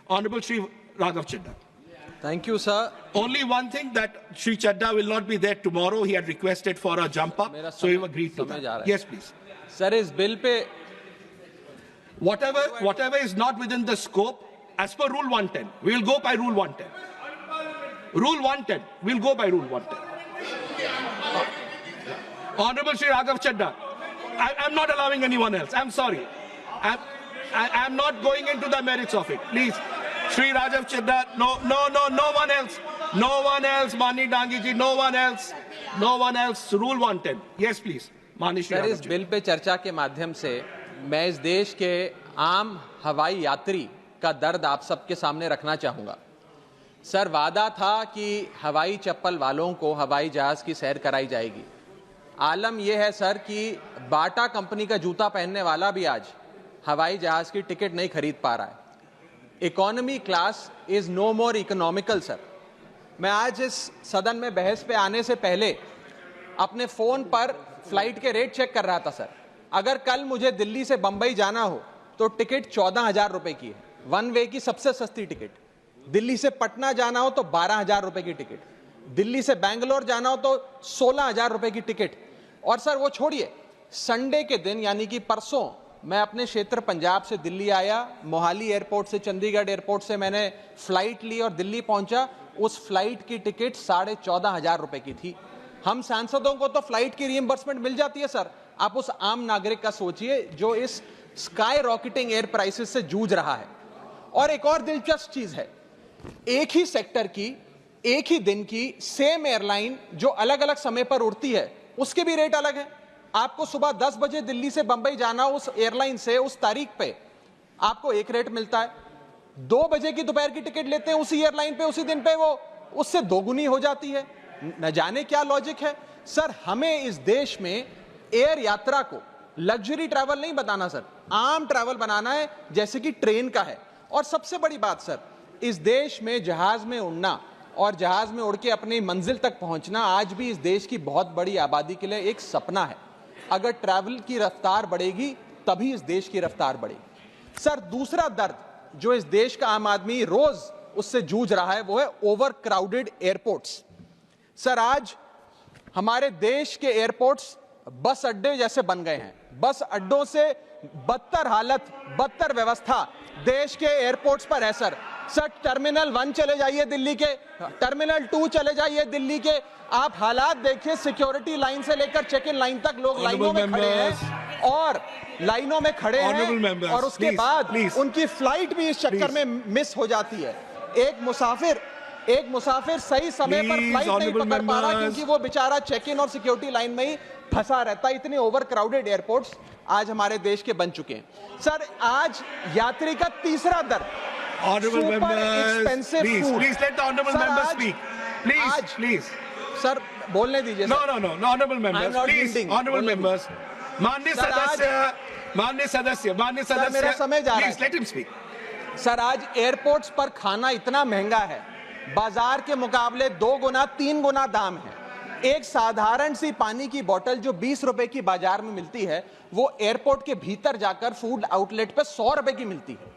Honorable Shri Raghav Chadha. Thank you, sir. Only one thing, that Shri Chadha will not be there tomorrow. He had requested for a jump up, so he agreed to that. Yes, please. Sir, इस bill pay Whatever is not within the scope, as per Rule 110, we will go by Rule 110. Rule 110, we'll go by Rule 110. Honorable Shri Raghav Chadha, I'm not allowing anyone else. I'm sorry. I'm not going into the merits of it. Please, Shri Raghav Chadha, no one else. No one else, Mani Dangi ji, no one else. No one else. Rule 110. Yes, please. Mani Shri sir, Raghav इस Chadha. Bill pay चर्चा के माध्यम से मैं इस देश के आम हवाई यात्री का दर्द आप सबके सामने रखना चाहूंगा। सर, वादा था कि हवाई चप्पल वालों को हवाई जहाज की सैर कराई जाएगी। आलम यह है सर कि बाटा कंपनी का जूता पहनने वाला भी आज हवाई जहाज की टिकट नहीं खरीद पा रहा है। Economy class is no more economical. Sir, मैं आज इस सदन में बहस पे आने से पहले अपने फोन पर फ्लाइट के रेट चेक कर रहा था। सर, अगर कल मुझे दिल्ली से बंबई जाना हो तो टिकट 14,000 रुपए की है, वन वे की सबसे सस्ती टिकट। दिल्ली से पटना जाना हो तो 12,000 रुपए की टिकट, दिल्ली से बैंगलोर जाना हो तो 16,000 रुपए की टिकट। और सर वो छोड़िए, संडे के दिन यानी कि परसों मैं अपने क्षेत्र पंजाब से दिल्ली आया, मोहाली एयरपोर्ट से चंडीगढ़ एयरपोर्ट से मैंने फ्लाइट ली और दिल्ली पहुंचा। उस फ्लाइट की टिकट 14,500 रुपए की थी। हम सांसदों को तो फ्लाइट की रीइंबर्समेंट मिल जाती है सर, आप उस आम नागरिक का सोचिए जो इस स्काई रॉकेटिंग एयर प्राइसेस से जूझ रहा है। और एक और दिलचस्प चीज है, एक ही सेक्टर की एक ही दिन की सेम एयरलाइन जो अलग अलग समय पर उड़ती है उसके भी रेट अलग है। आपको सुबह 10 बजे दिल्ली से बंबई जाना, उस एयरलाइन से उस तारीख पे आपको एक रेट मिलता है। 2 बजे की दोपहर की टिकट लेते हैं उसी एयरलाइन पे, उसी दिन पे वो उससे दोगुनी हो जाती है। न जाने क्या लॉजिक है। सर, हमें इस देश में एयर यात्रा को लग्जरी ट्रैवल नहीं बताना सर, आम ट्रैवल बनाना है जैसे कि ट्रेन का है। और सबसे बड़ी बात सर, इस देश में जहाज में उड़ना और जहाज में उड़ के अपनी मंजिल तक पहुंचना आज भी इस देश की बहुत बड़ी आबादी के लिए एक सपना है। अगर ट्रैवल की रफ्तार बढ़ेगी तभी इस देश की रफ्तार बढ़ेगी। सर, दूसरा दर्द जो इस देश का आम आदमी रोज उससे जूझ रहा है वो है ओवर क्राउडेड एयरपोर्ट्स। सर, आज हमारे देश के एयरपोर्ट्स बस अड्डे जैसे बन गए हैं। बस अड्डों से बदतर हालत, बदतर व्यवस्था देश के एयरपोर्ट्स पर है सर। सर, टर्मिनल 1 चले जाइए दिल्ली के, टर्मिनल 2 चले जाइए दिल्ली के, आप हालात देखिए। सिक्योरिटी लाइन से लेकर चेक इन लाइन तक लोग लाइनों में खड़े हैं और लाइनों में खड़े हैं और उसके बाद उनकी फ्लाइट भी इस चक्कर में मिस हो जाती है। एक मुसाफिर सही समय पर फ्लाइट नहीं पकड़ पा रहा क्योंकि वो बेचारा चेक इन और सिक्योरिटी लाइन में ही फंसा रहता है। इतने ओवर क्राउडेड एयरपोर्ट्स आज हमारे देश के बन चुके हैं। सर, आज यात्री का तीसरा दर्द, Honorable members, please let the honorable members speak. Please. Sir, बोलने दीजिए। No, honorable members, please, honorable members. माननीय सदस्य, मेरा समय जा रहा है। Please let him speak. Sir, आज एयरपोर्ट्स पर खाना इतना महंगा है, बाजार के मुकाबले 2 गुना 3 गुना दाम है। एक साधारण सी पानी की बोतल जो 20 रुपए की बाजार में मिलती है वो एयरपोर्ट के भीतर जाकर फूड आउटलेट पे 100 रुपए की मिलती है।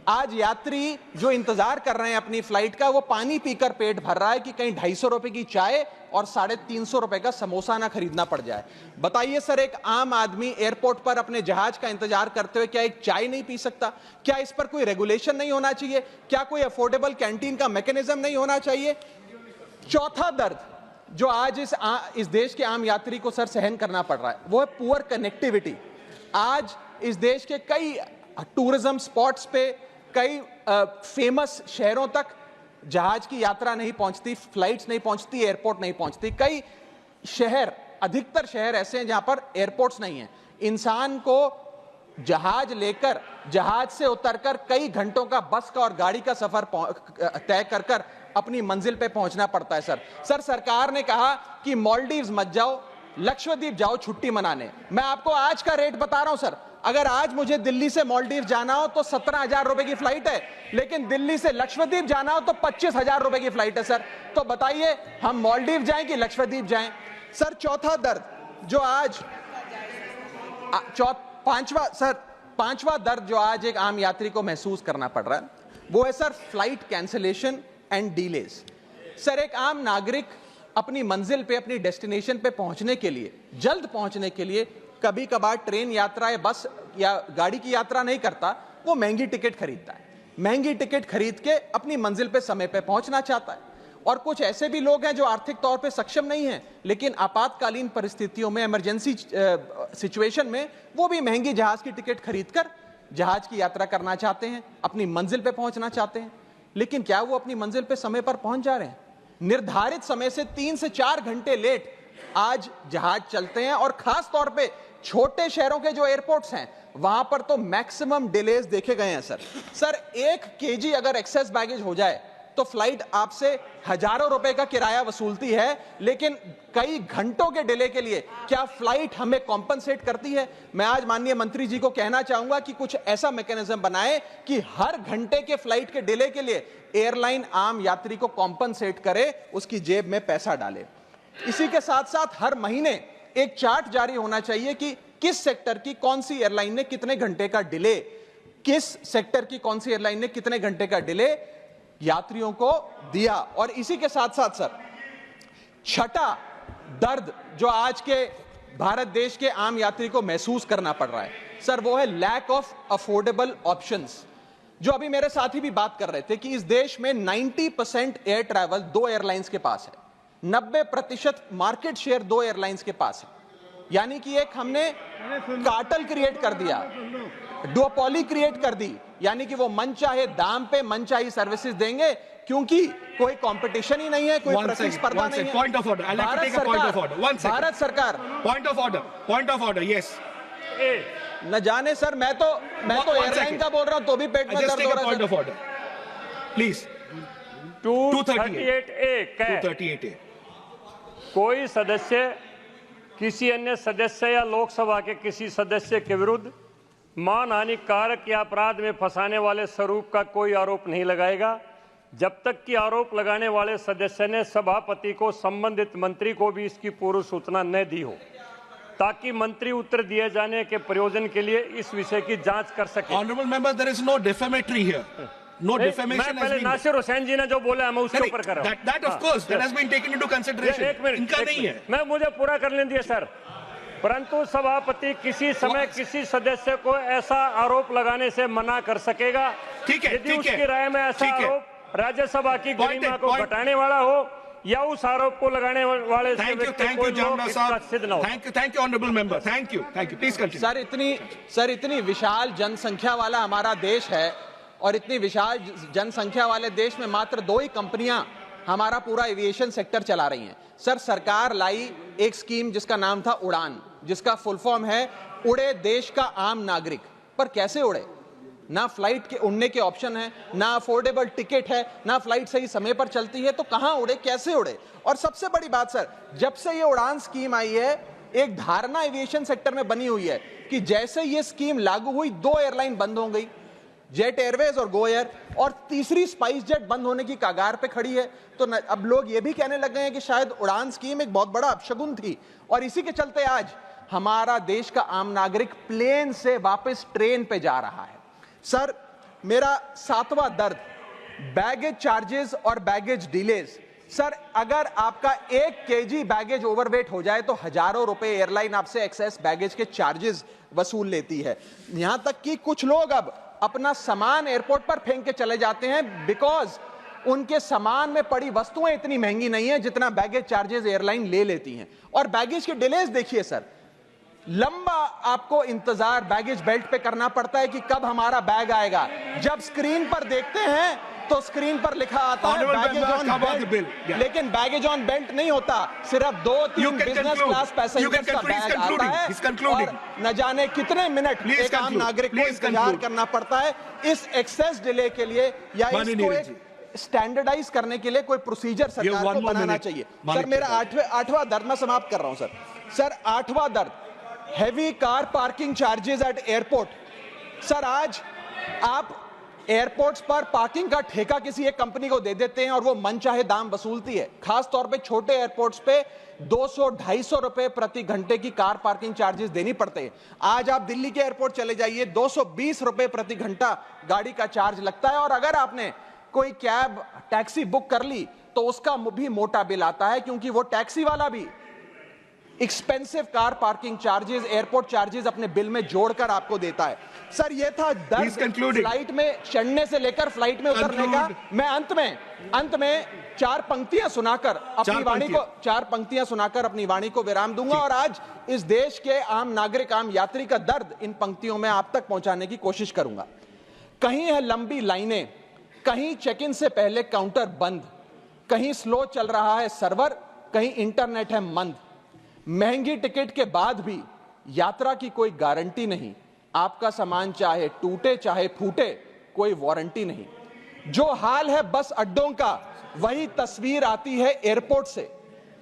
आज यात्री जो इंतजार कर रहे हैं अपनी फ्लाइट का, वो पानी पीकर पेट भर रहा है कि कहीं 250 रुपए की चाय और 350 रुपए का समोसा ना खरीदना पड़ जाए। बताइए सर, एक आम आदमी एयरपोर्ट पर अपने जहाज का इंतजार करते हुए क्या एक चाय नहीं पी सकता? क्या इस पर कोई रेगुलेशन नहीं होना चाहिए? क्या कोई अफोर्डेबल कैंटीन का मैकेनिज्म नहीं होना चाहिए? चौथा दर्द जो आज इस देश के आम यात्री को सर सहन करना पड़ रहा है वो है पुअर कनेक्टिविटी। आज इस देश के कई टूरिज्म स्पॉट्स पे, कई फेमस शहरों तक जहाज की यात्रा नहीं पहुंचती, फ्लाइट्स नहीं पहुंचती, एयरपोर्ट नहीं पहुंचती। कई शहर, अधिकतर शहर ऐसे हैं जहां पर एयरपोर्ट्स नहीं है। इंसान को जहाज लेकर, जहाज से उतरकर कई घंटों का बस का और गाड़ी का सफर तय कर अपनी मंजिल पे पहुंचना पड़ता है। सर, सरकार ने कहा कि मालदीव्स मत जाओ, लक्षद्वीप जाओ छुट्टी मनाने। मैं आपको आज का रेट बता रहा हूं सर, अगर आज मुझे दिल्ली से मालदीव जाना हो तो 17,000 रुपए की फ्लाइट है, लेकिन दिल्ली से लक्षद्वीप जाना हो तो 25,000 रुपए की फ्लाइट है। सर, तो बताइए हम मालदीव जाएं कि लक्षद्वीप जाएं? सर, चौथा दर्द जो आज पांचवा दर्द जो आज एक आम यात्री को महसूस करना पड़ रहा है वो है sir flight cancellation and delays. Sir एक आम नागरिक अपनी मंजिल पे, अपनी डेस्टिनेशन पे पहुंचने के लिए, जल्द पहुंचने के लिए कभी कभार ट्रेन यात्रा या बस या गाड़ी की यात्रा नहीं करता, वो महंगी टिकट खरीदता है। महंगी टिकट खरीद के अपनी मंजिल पे समय पे पहुंचना चाहता है। और कुछ ऐसे भी लोग हैं जो आर्थिक तौर पे सक्षम नहीं हैं, लेकिन आपातकालीन परिस्थितियों में, इमरजेंसी सिचुएशन में वो भी महंगी जहाज की टिकट खरीदकर जहाज की यात्रा करना चाहते हैं, अपनी मंजिल पे पहुंचना चाहते हैं। लेकिन क्या वो अपनी मंजिल पे समय पर पहुंच जा रहे हैं? निर्धारित समय से 3 से 4 घंटे लेट आज जहाज चलते हैं। और खास तौर पे छोटे शहरों के जो एयरपोर्ट्स हैं वहां पर तो मैक्सिमम डिलेज देखे गए हैं। सर 1 केजी अगर एक्सेस बैगेज हो जाए तो फ्लाइट आपसे हजारों रुपए का किराया वसूलती है, लेकिन कई घंटों के डिले के लिए क्या फ्लाइट हमें कॉम्पनसेट करती है? मैं आज माननीय मंत्री जी को कहना चाहूंगा कि कुछ ऐसा मैकेनिज्म बनाए कि हर घंटे के फ्लाइट के डिले के लिए एयरलाइन आम यात्री को कॉम्पनसेट करे, उसकी जेब में पैसा डाले। इसी के साथ साथ हर महीने एक चार्ट जारी होना चाहिए कि किस सेक्टर की कौन सी एयरलाइन ने कितने घंटे का डिले, किस सेक्टर की कौन सी एयरलाइन ने कितने घंटे का डिले यात्रियों को दिया। और इसी के साथ साथ सर छठा दर्द जो आज के भारत देश के आम यात्री को महसूस करना पड़ रहा है सर, वो है लैक ऑफ अफोर्डेबल ऑप्शंस। जो अभी मेरे साथी भी बात कर रहे थे कि इस देश में 90% एयर ट्रैवल 2 एयरलाइंस के पास है, 90% मार्केट शेयर 2 एयरलाइंस के पास है। यानी कि एक हमने कार्टेल क्रिएट कर दिया, डुओपोली क्रिएट कर दी, यानी कि वो मन चाहे दाम पे मन चाहे सर्विसेज देंगे, क्योंकि कोई कंपटीशन ही नहीं है, कोई प्रतिस्पर्धा नहीं है। Point of order. I'll have to take a point of order. One second. Bharat सरकार Point of order. Yes. न जाने सर, मैं तो एयरलाइन का बोल रहा हूं तो भी पेट में Just दर्द take हो a रहा point है of order. Please. 238A कह 238A. कोई सदस्य किसी अन्य सदस्य या लोकसभा के किसी सदस्य के विरुद्ध मानहानि कारक या अपराध में फंसाने वाले स्वरूप का कोई आरोप नहीं लगाएगा जब तक कि आरोप लगाने वाले सदस्य ने सभापति को संबंधित मंत्री को भी इसकी पूर्व सूचना न दी हो, ताकि मंत्री उत्तर दिए जाने के प्रयोजन के लिए इस विषय की जांच कर सके। Honorable member, there is no defamatory here. No defamation मैं has पहले been. नासिर हुसैन जी ने जो बोला है मैं उसके ऊपर कर रहा हूं। That of course that has been taken into consideration. एक मिनट, इनका नहीं है। मैं मुझे पूरा कर लेने दिया सर। परंतु सभापति किसी समय किसी सदस्य को ऐसा आरोप लगाने से मना कर सकेगा ठीक है, यदि ठीक है, उसकी राय में ऐसा ठीक है। आरोप राज्यसभा की गरिमा को point. घटाने वाला हो या उस आरोप को लगाने वाले से व्यक्ति Thank कोई you, लोग Jamna इसका साहब. सिद्ध न हो। Thank you, honorable member. Thank you. Please continue. Sir इतनी विशाल जनसंख्या वाला हमारा देश है और इतनी विशाल जनसंख्या वाले देश में मात्र 2 ही कंपनियां हमारा पूरा एविएशन सेक्टर चला रही हैं। सर सरकार लाई एक स्कीम जिसका नाम था उड़ान, जिसका फुल फॉर्म है उड़े देश का आम नागरिक। पर कैसे उड़े? ना फ्लाइट के उड़ने के ऑप्शन है, ना अफोर्डेबल टिकट है, ना फ्लाइट सही समय पर चलती है, तो कहां उड़े, कैसे उड़े? और सबसे बड़ी बात सर, जब से ये उड़ान स्कीम आई है एक धारणा एविएशन सेक्टर में बनी हुई है कि जैसे ये स्कीम लागू हुई 2 एयरलाइन बंद हो गई, जेट एयरवेज और गो एयर, और तीसरी स्पाइस जेट बंद होने की कगार पे खड़ी है। तो अब लोग ये भी कहने लग गए हैं कि शायद उड़ान स्कीम एक बहुत बड़ा अपशगुन थी। और इसी के चलते आज हमारा देश का आम नागरिक प्लेन से वापस ट्रेन पे जा रहा है। सर मेरा 7वां दर्द बैगेज चार्जेस और बैगेज डिलेज। सर अगर आपका 1 केजी बैगेज ओवरवेट हो जाए तो हजारों रुपए एयरलाइन आपसे एक्सेस बैगेज के चार्जेस वसूल लेती है। यहां तक कि कुछ लोग अब अपना सामान एयरपोर्ट पर फेंक के चले जाते हैं बिकॉज उनके सामान में पड़ी वस्तुएं इतनी महंगी नहीं है जितना बैगेज चार्जेस एयरलाइन ले लेती हैं। और बैगेज के डिलेज देखिए सर, लंबा आपको इंतजार बैगेज बेल्ट पे करना पड़ता है कि कब हमारा बैग आएगा। जब स्क्रीन पर देखते हैं तो स्क्रीन पर लिखा आता है बैगेज ऑन बेल्ट, लेकिन बैगेज ऑन बेल्ट नहीं होता, सिर्फ 2-3 बिजनेस क्लास पैसेंजर्स का बैग आता है और न जाने कितने मिनट एक आम नागरिक को इंतजार करना पड़ता है इस एक्सेस डिले के लिए। या इसको एक स्टैंडर्डाइज करने के लिए कोई प्रोसीजर सरकार को बनाना चाहिए। सर मेरा आठवां दर्द मैं समाप्त कर रहा हूं सर 8वां दर्द heavy car parking charges eight airport. Sir आज आप एयरपोर्ट्स पर पार्किंग का ठेका किसी एक कंपनी को दे देते हैं और वो मनचाहे दाम वसूलती है। खास तौर पे छोटे एयरपोर्ट्स पे 200-250 रुपए प्रति घंटे की कार पार्किंग चार्जेस देनी पड़ते हैं। आज आप दिल्ली के एयरपोर्ट चले जाइए, 220 रुपए प्रति घंटा गाड़ी का चार्ज लगता है, और अगर आपने कोई कैब टैक्सी बुक कर ली तो उसका भी मोटा बिल आता है, क्योंकि वो टैक्सी वाला भी expensive car parking charges, airport charges अपने बिल में जोड़कर आपको देता है। सर, ये था दर्द फ्लाइट में चढ़ने से लेकर फ्लाइट में उतरने का। मैं अंत में चार पंक्तियां सुनाकर अपनी वाणी को विराम दूंगा, और आज इस देश के आम नागरिक, आम यात्री का दर्द इन पंक्तियों में आप तक पहुंचाने की कोशिश करूंगा। कहीं है लंबी लाइनें, कहीं चेक इन से पहले काउंटर बंद, कहीं स्लो चल रहा है सर्वर, कहीं इंटरनेट है मंद। महंगी टिकट के बाद भी यात्रा की कोई गारंटी नहीं, आपका सामान चाहे टूटे चाहे फूटे कोई वारंटी नहीं। जो हाल है बस अड्डों का, वही तस्वीर आती है एयरपोर्ट से।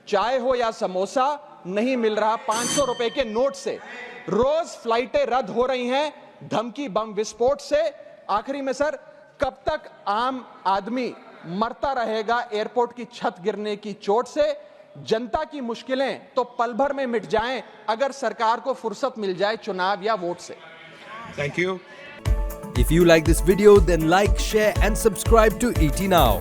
चाय हो या समोसा नहीं मिल रहा 500 रुपए के नोट से। रोज फ्लाइटें रद्द हो रही हैं धमकी बम विस्फोट से। आखिरी में सर, कब तक आम आदमी मरता रहेगा एयरपोर्ट की छत गिरने की चोट से? जनता की मुश्किलें तो पल भर में मिट जाएं अगर सरकार को फुर्सत मिल जाए चुनाव या वोट से। Thank you. If you like this video, then like, share and subscribe to ET Now.